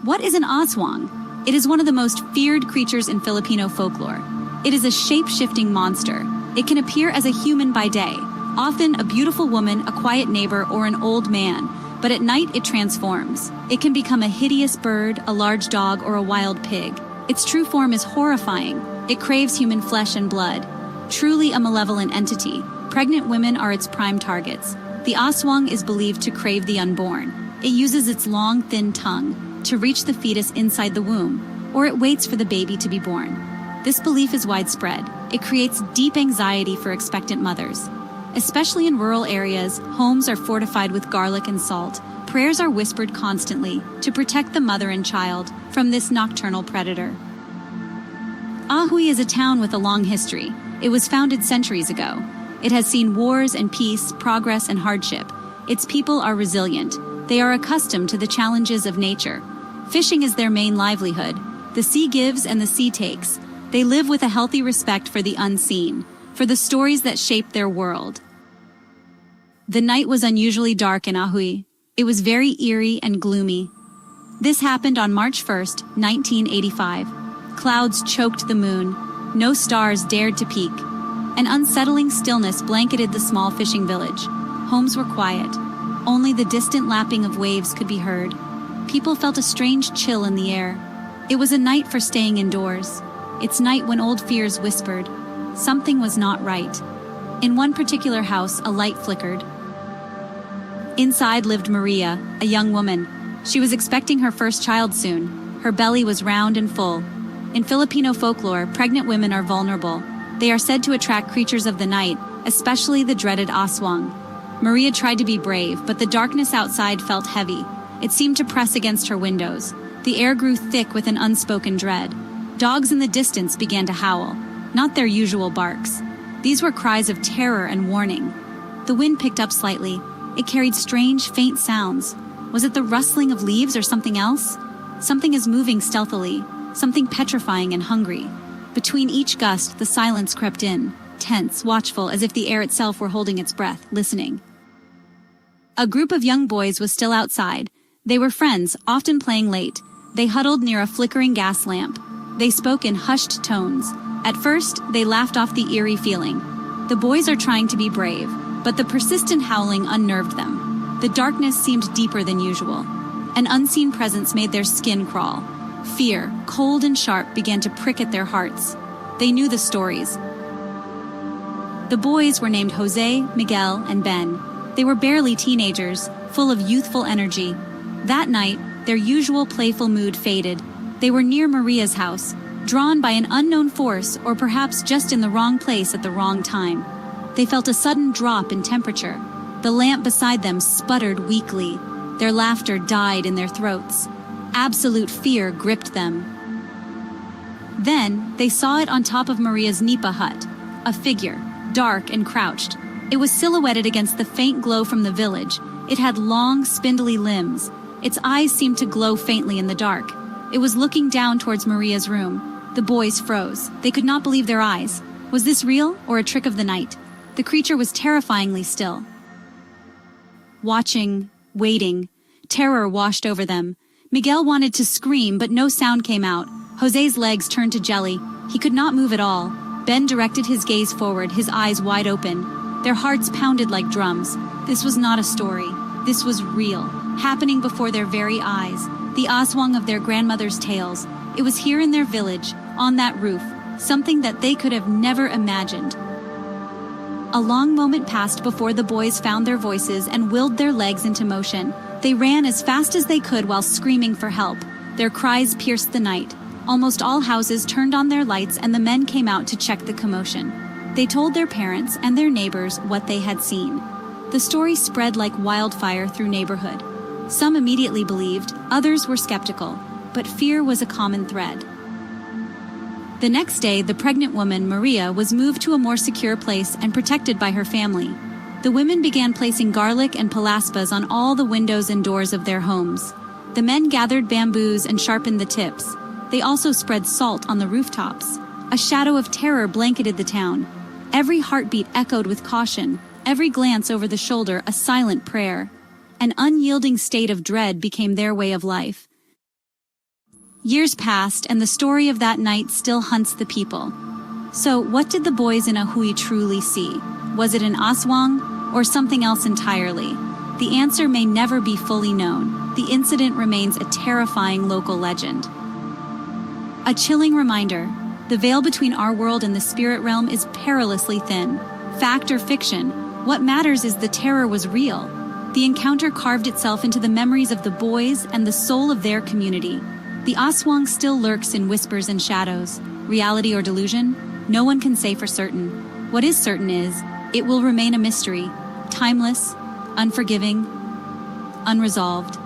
What is an aswang? It is one of the most feared creatures in Filipino folklore. It is a shape-shifting monster. It can appear as a human by day, often a beautiful woman, a quiet neighbor, or an old man, but at night it transforms. It can become a hideous bird, a large dog, or a wild pig. Its true form is horrifying. It craves human flesh and blood. Truly a malevolent entity, pregnant women are its prime targets. The aswang is believed to crave the unborn. It uses its long, thin tongue to reach the fetus inside the womb, or it waits for the baby to be born. This belief is widespread. It creates deep anxiety for expectant mothers. Especially in rural areas, homes are fortified with garlic and salt. Prayers are whispered constantly to protect the mother and child from this nocturnal predator. Ajuy is a town with a long history. It was founded centuries ago. It has seen wars and peace, progress and hardship. Its people are resilient. They are accustomed to the challenges of nature. Fishing is their main livelihood. The sea gives and the sea takes. They live with a healthy respect for the unseen, for the stories that shape their world. The night was unusually dark in Ajuy. It was very eerie and gloomy. This happened on March 1st, 1985. Clouds choked the moon. No stars dared to peek. An unsettling stillness blanketed the small fishing village. Homes were quiet. Only the distant lapping of waves could be heard. People felt a strange chill in the air. It was a night for staying indoors. It's night when old fears whispered. Something was not right. In one particular house, a light flickered. Inside lived Maria, a young woman. She was expecting her first child soon. Her belly was round and full. In Filipino folklore, pregnant women are vulnerable. They are said to attract creatures of the night, especially the dreaded aswang. Maria tried to be brave, but the darkness outside felt heavy. It seemed to press against her windows. The air grew thick with an unspoken dread. Dogs in the distance began to howl, not their usual barks. These were cries of terror and warning. The wind picked up slightly. It carried strange, faint sounds. Was it the rustling of leaves or something else? Something is moving stealthily, something petrifying and hungry. Between each gust, the silence crept in, tense, watchful, as if the air itself were holding its breath, listening. A group of young boys was still outside. They were friends, often playing late. They huddled near a flickering gas lamp. They spoke in hushed tones. At first, they laughed off the eerie feeling. The boys are trying to be brave, but the persistent howling unnerved them. The darkness seemed deeper than usual. An unseen presence made their skin crawl. Fear, cold and sharp, began to prick at their hearts. They knew the stories. The boys were named Jose, Miguel, and Ben. They were barely teenagers, full of youthful energy. That night, their usual playful mood faded. They were near Maria's house, drawn by an unknown force, or perhaps just in the wrong place at the wrong time. They felt a sudden drop in temperature. The lamp beside them sputtered weakly. Their laughter died in their throats. Absolute fear gripped them. Then, they saw it on top of Maria's nipa hut. A figure, dark and crouched. It was silhouetted against the faint glow from the village. It had long, spindly limbs. Its eyes seemed to glow faintly in the dark. It was looking down towards Maria's room. The boys froze. They could not believe their eyes. Was this real or a trick of the night? The creature was terrifyingly still. Watching, waiting. Terror washed over them. Miguel wanted to scream, but no sound came out. Jose's legs turned to jelly. He could not move at all. Ben directed his gaze forward, his eyes wide open. Their hearts pounded like drums. This was not a story. This was real, happening before their very eyes. The aswang of their grandmother's tales. It was here in their village, on that roof, something that they could have never imagined. A long moment passed before the boys found their voices and willed their legs into motion. They ran as fast as they could while screaming for help. Their cries pierced the night. Almost all houses turned on their lights and the men came out to check the commotion. They told their parents and their neighbors what they had seen. The story spread like wildfire through neighborhood. Some immediately believed, others were skeptical, but fear was a common thread. The next day, the pregnant woman, Maria, was moved to a more secure place and protected by her family. The women began placing garlic and pelaspas on all the windows and doors of their homes. The men gathered bamboos and sharpened the tips. They also spread salt on the rooftops. A shadow of terror blanketed the town. Every heartbeat echoed with caution, every glance over the shoulder a silent prayer. An unyielding state of dread became their way of life. Years passed, and the story of that night still hunts the people. So, what did the boys in Ajuy truly see? Was it an Aswang, or something else entirely? The answer may never be fully known. The incident remains a terrifying local legend. A chilling reminder: the veil between our world and the spirit realm is perilously thin. Fact or fiction, what matters is the terror was real. The encounter carved itself into the memories of the boys and the soul of their community. The Aswang still lurks in whispers and shadows. Reality or delusion? No one can say for certain. What is certain is, it will remain a mystery, timeless, unforgiving, unresolved.